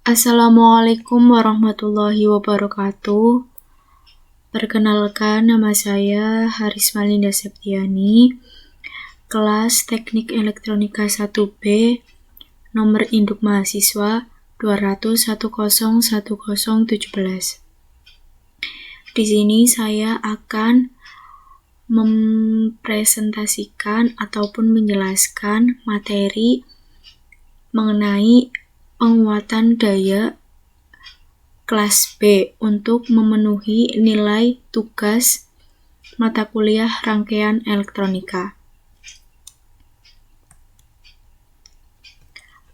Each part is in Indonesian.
Assalamualaikum warahmatullahi wabarakatuh. Perkenalkan, nama saya Haris Malinda Septiani, kelas Teknik Elektronika 1B, nomor induk mahasiswa 200101017. Di sini saya akan mempresentasikan ataupun menjelaskan materi mengenai penguatan daya kelas B untuk memenuhi nilai tugas mata kuliah rangkaian elektronika.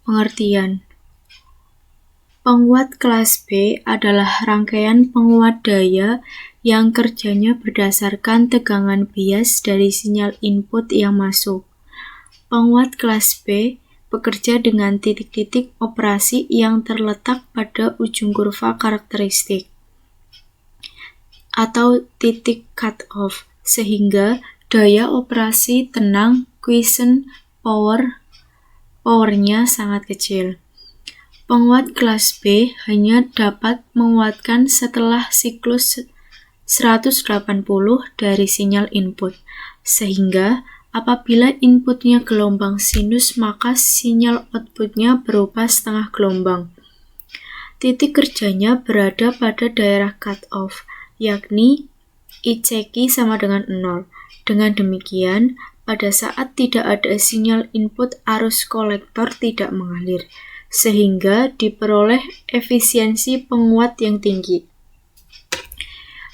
Pengertian: penguat kelas B adalah rangkaian penguat daya yang kerjanya berdasarkan tegangan bias dari sinyal input yang masuk. Penguat kelas B bekerja dengan titik-titik operasi yang terletak pada ujung kurva karakteristik atau titik cut-off, sehingga daya operasi tenang quiescent powernya sangat kecil. Penguat kelas B hanya dapat menguatkan setelah siklus 180 dari sinyal input, sehingga apabila inputnya gelombang sinus, maka sinyal outputnya berupa setengah gelombang. Titik kerjanya berada pada daerah cut-off, yakni ICQ sama dengan 0. Dengan demikian, pada saat tidak ada sinyal input, arus kolektor tidak mengalir, sehingga diperoleh efisiensi penguat yang tinggi.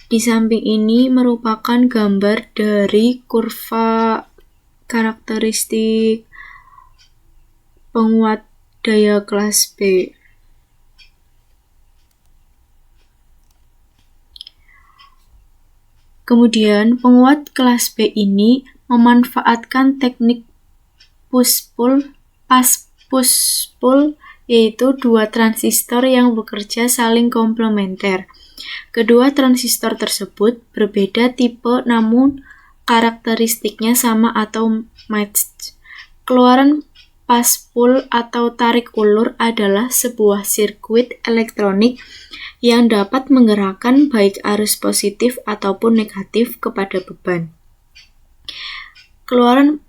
Di samping ini merupakan gambar dari kurva karakteristik penguat daya kelas B. Kemudian, penguat kelas B ini memanfaatkan teknik push-pull, yaitu dua transistor yang bekerja saling komplementer. Kedua transistor tersebut berbeda tipe namun karakteristiknya sama atau matched. Keluaran push-pull atau tarik ulur adalah sebuah sirkuit elektronik yang dapat menggerakkan baik arus positif ataupun negatif kepada beban. Keluaran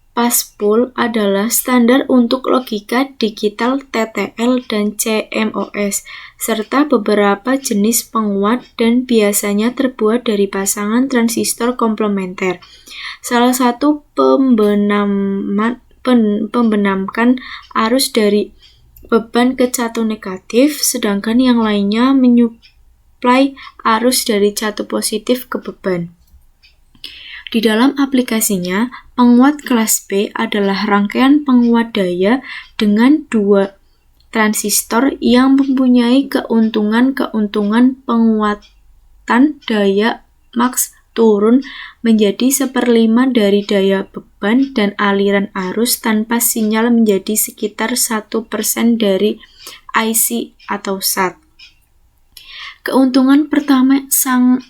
push-pull adalah standar untuk logika digital TTL dan CMOS, serta beberapa jenis penguat dan biasanya terbuat dari pasangan transistor komplementer. Salah satu pembenamkan arus dari beban ke catu negatif, sedangkan yang lainnya menyuplai arus dari catu positif ke beban. Di dalam aplikasinya, penguat kelas B adalah rangkaian penguat daya dengan dua transistor yang mempunyai keuntungan penguatan daya max turun menjadi 1/5 dari daya beban dan aliran arus tanpa sinyal menjadi sekitar 1% dari IC atau SAT. Keuntungan pertama sangat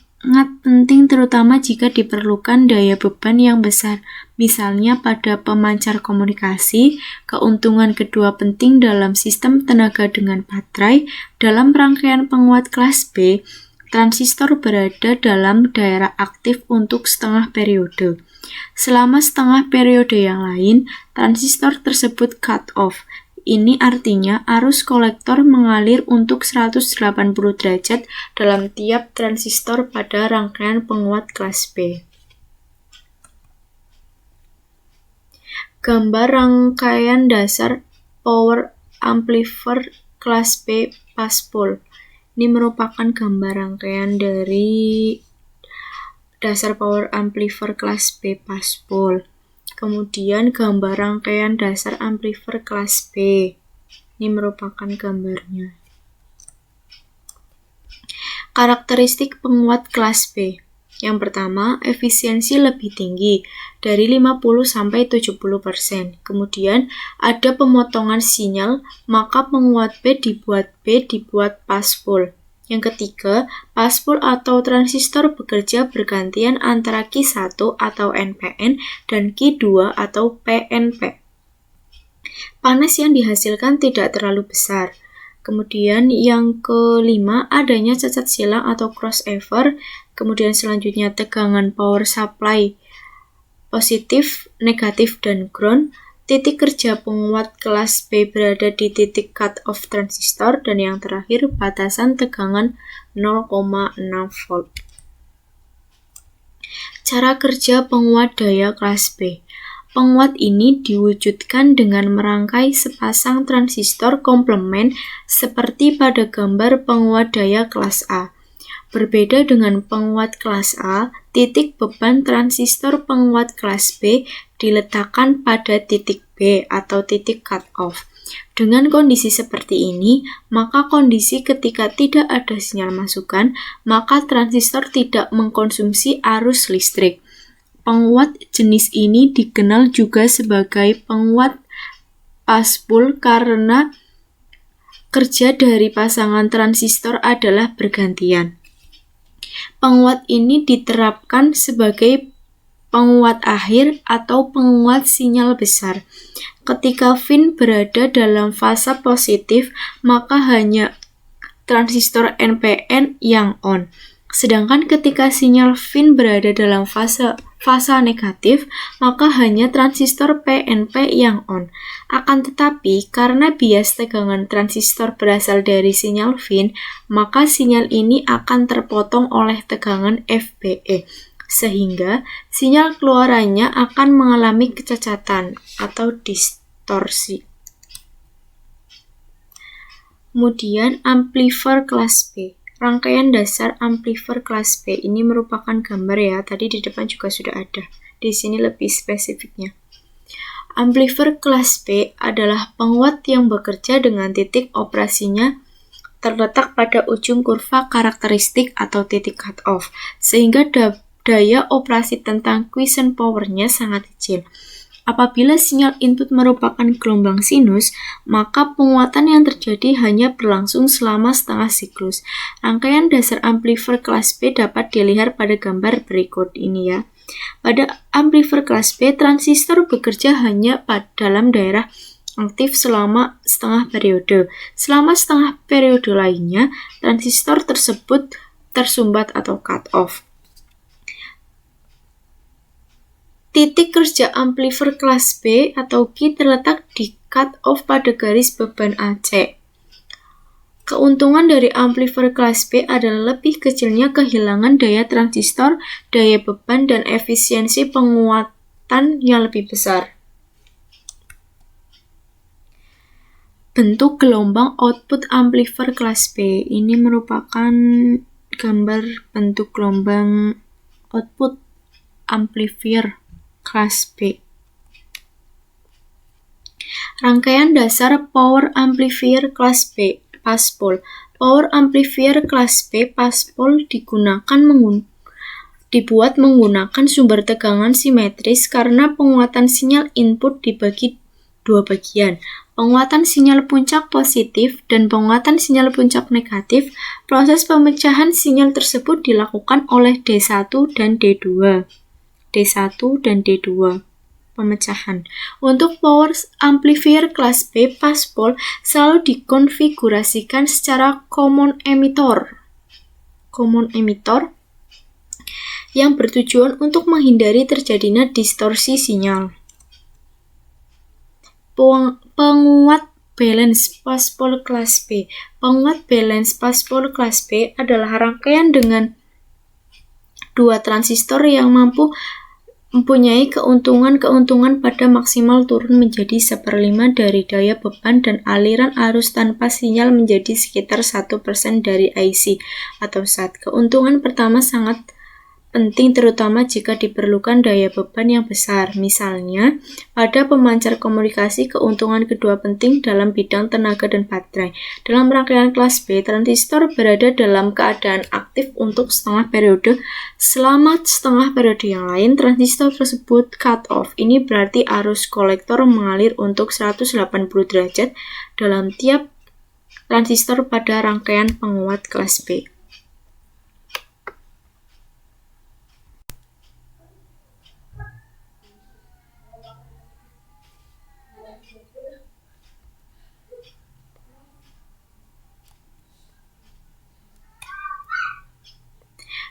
penting terutama jika diperlukan daya beban yang besar, misalnya pada pemancar komunikasi. Keuntungan kedua penting dalam sistem tenaga dengan baterai. Dalam rangkaian penguat kelas B, transistor berada dalam daerah aktif untuk setengah periode. Selama setengah periode yang lain, transistor tersebut cut off. Ini artinya arus kolektor mengalir untuk 180 derajat dalam tiap transistor pada rangkaian penguat kelas B. Gambar rangkaian dasar power amplifier kelas B push-pull. Ini merupakan gambar rangkaian dari dasar power amplifier kelas B push-pull. Kemudian gambar rangkaian dasar amplifier kelas B. Ini merupakan gambarnya. Karakteristik penguat kelas B. Yang pertama, efisiensi lebih tinggi, dari 50-70%. Kemudian, ada pemotongan sinyal, maka penguat B dibuat push-pull. Yang ketiga, push-pull atau transistor bekerja bergantian antara Q1 atau NPN dan Q2 atau PNP. Panas yang dihasilkan tidak terlalu besar. Kemudian yang kelima, adanya cacat silang atau crossover. Kemudian selanjutnya tegangan power supply positif, negatif, dan ground. Titik kerja penguat kelas B berada di titik cut-off transistor. Dan yang terakhir, batasan tegangan 0,6 volt. Cara kerja penguat daya kelas B. Penguat ini diwujudkan dengan merangkai sepasang transistor komplement seperti pada gambar penguat daya kelas A. Berbeda dengan penguat kelas A, titik beban transistor penguat kelas B diletakkan pada titik B atau titik cut-off. Dengan kondisi seperti ini, maka kondisi ketika tidak ada sinyal masukan, maka transistor tidak mengkonsumsi arus listrik. Penguat jenis ini dikenal juga sebagai penguat push-pull karena kerja dari pasangan transistor adalah bergantian. Penguat ini diterapkan sebagai penguat akhir atau penguat sinyal besar. Ketika fin berada dalam fase positif, maka hanya transistor NPN yang on. Sedangkan ketika sinyal fin berada dalam fase negatif, maka hanya transistor PNP yang on. Akan tetapi, karena bias tegangan transistor berasal dari sinyal fin, maka sinyal ini akan terpotong oleh tegangan FBE, sehingga sinyal keluarannya akan mengalami kecacatan atau distorsi. Kemudian amplifier kelas B. Rangkaian dasar amplifier kelas B ini merupakan gambar ya, tadi di depan juga sudah ada. Di sini lebih spesifiknya. Amplifier kelas B adalah penguat yang bekerja dengan titik operasinya terletak pada ujung kurva karakteristik atau titik cut-off, sehingga daya operasi tentang quiescent power-nya sangat kecil. Apabila sinyal input merupakan gelombang sinus, maka penguatan yang terjadi hanya berlangsung selama setengah siklus. Rangkaian dasar amplifier kelas B dapat dilihat pada gambar berikut ini ya. Pada amplifier kelas B, transistor bekerja hanya dalam daerah aktif selama setengah periode. Selama setengah periode lainnya, transistor tersebut tersumbat atau cut off. Titik kerja amplifier kelas B atau Q terletak di cut-off pada garis beban AC. Keuntungan dari amplifier kelas B adalah lebih kecilnya kehilangan daya transistor, daya beban, dan efisiensi penguatan yang lebih besar. Bentuk gelombang output amplifier kelas B ini merupakan gambar bentuk gelombang output amplifier kelas B. Rangkaian dasar power amplifier kelas B, push-pull. Power amplifier kelas B push-pull dibuat menggunakan sumber tegangan simetris karena penguatan sinyal input dibagi dua bagian. Penguatan sinyal puncak positif dan penguatan sinyal puncak negatif. Proses pemecahan sinyal tersebut dilakukan oleh D1 dan D2. D1 dan D2 pemecahan. Untuk power amplifier kelas B push-pull selalu dikonfigurasikan secara common emitter yang bertujuan untuk menghindari terjadinya distorsi sinyal. Penguat balance push-pull kelas B. Penguat balance push-pull kelas B adalah rangkaian dengan dua transistor yang mempunyai keuntungan pada maksimal turun menjadi 1/5 dari daya beban dan aliran arus tanpa sinyal menjadi sekitar 1% dari IC atau SAT. Keuntungan pertama sangat penting terutama jika diperlukan daya beban yang besar. Misalnya, pada pemancar komunikasi keuntungan kedua penting dalam bidang tenaga dan baterai. Dalam rangkaian kelas B, transistor berada dalam keadaan aktif untuk setengah periode. Selama setengah periode yang lain, transistor tersebut cut off. Ini berarti arus kolektor mengalir untuk 180 derajat dalam tiap transistor pada rangkaian penguat kelas B.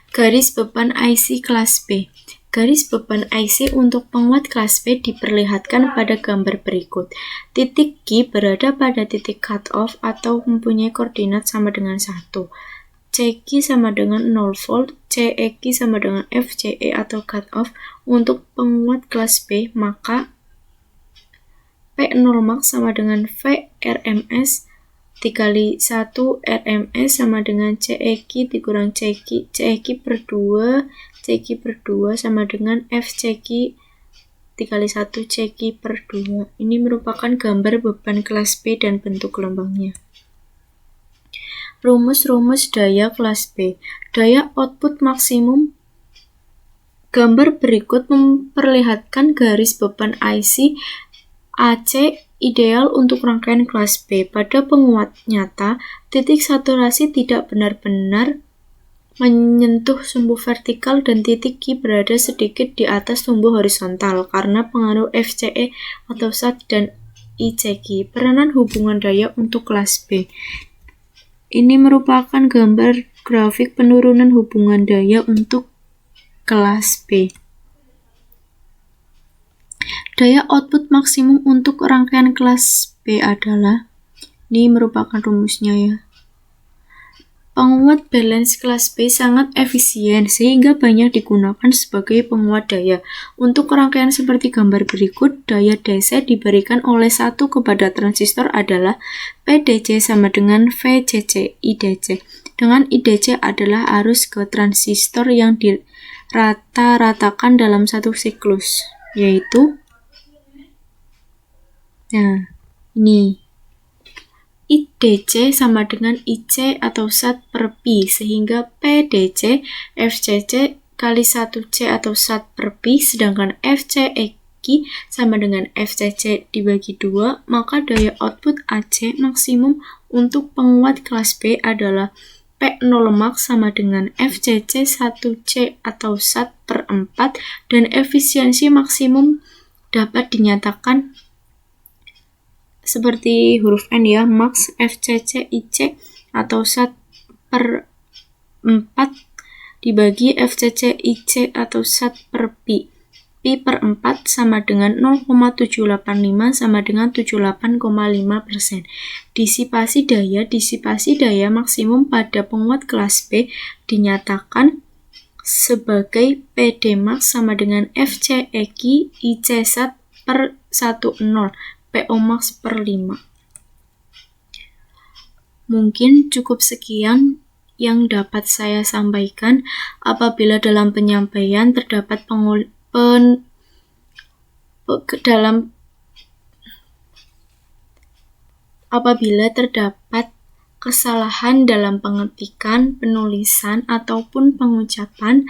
Garis beban IC kelas B. Garis beban IC untuk penguat kelas B diperlihatkan pada gambar berikut. Titik Q berada pada titik cut-off atau mempunyai koordinat sama dengan 1. CQ sama dengan 0 volt, CEQ sama dengan FCE atau cut-off. Untuk penguat kelas B, maka P0 max sama dengan V RMS dikali 1 RMS sama dengan CEQ dikurang CEQ per 2, CQ per 2 sama dengan FCQ dikali 1 CQ per 2. Ini merupakan gambar beban kelas B dan bentuk gelombangnya. Rumus-rumus daya kelas B. Daya output maksimum. Gambar berikut memperlihatkan garis beban IC AC ideal untuk rangkaian kelas B. Pada penguat nyata, titik saturasi tidak benar-benar menyentuh sumbu vertikal dan titik Q berada sedikit di atas sumbu horizontal karena pengaruh FCE atau SAT dan ICQ. Peranan hubungan daya untuk kelas B. Ini merupakan gambar grafik penurunan hubungan daya untuk kelas B. Daya output maksimum untuk rangkaian kelas B adalah, ini merupakan rumusnya ya. Penguat balance kelas B sangat efisien sehingga banyak digunakan sebagai penguat daya. Untuk rangkaian seperti gambar berikut, daya DC diberikan oleh 1 kepada transistor adalah PDC sama dengan VCC IDC. Dengan IDC adalah arus ke transistor yang dirata-ratakan dalam satu siklus, yaitu ini IDC sama dengan IC atau SAT per Pi, sehingga PDC FCC kali 1C atau SAT per Pi, sedangkan FCEQ sama dengan FCC dibagi 2, maka daya output AC maksimum untuk penguat kelas B adalah P0 max sama dengan FCC 1C atau SAT per 4, dan efisiensi maksimum dapat dinyatakan seperti huruf N ya, max FCC IC atau SAT per 4 dibagi FCC IC atau SAT per Pi. Pi per 4 sama dengan 0,785 sama dengan 78,5%. Disipasi daya maksimum pada penguat kelas B dinyatakan sebagai PD max sama dengan FCEQ IC SAT per 10, PO max per 5. Mungkin cukup sekian yang dapat saya sampaikan. Apabila dalam penyampaian terdapat apabila terdapat kesalahan dalam pengetikan, penulisan, ataupun pengucapan,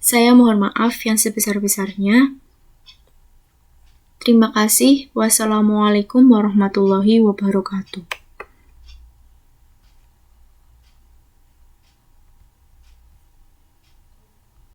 saya mohon maaf yang sebesar-besarnya. Terima kasih. Wassalamualaikum warahmatullahi wabarakatuh.